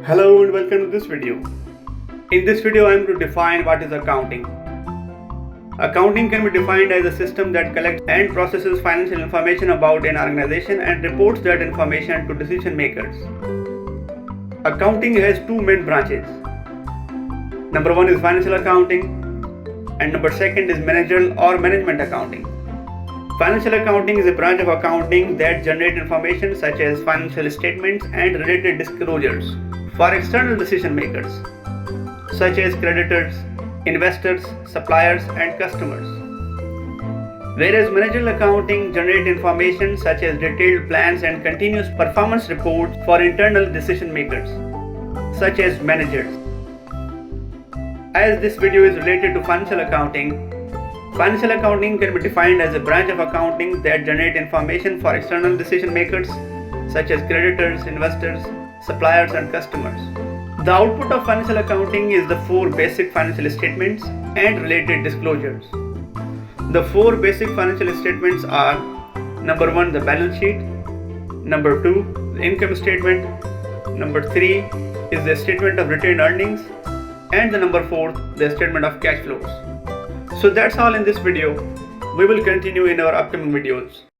Hello and welcome to this video. In this video I am to define what is accounting. Accounting can be defined as a system that collects and processes financial information about an organization and reports that information to decision makers. Accounting has two main branches. Number one is financial accounting and number second is managerial or management accounting. Financial accounting is a branch of accounting that generates information such as financial statements and related disclosures for external decision makers, such as creditors, investors, suppliers, and customers. Whereas managerial accounting generates information such as detailed plans and continuous performance reports for internal decision makers, such as managers. As this video is related to financial accounting can be defined as a branch of accounting that generates information for external decision makers, such as creditors, investors, suppliers, and customers. The output of financial accounting is the four basic financial statements and related disclosures. The four basic financial statements are: number one, the balance sheet; number two, the income statement; number three is the statement of retained earnings; and the number four, the statement of cash flows. So that's all in this video. We will continue in our upcoming videos.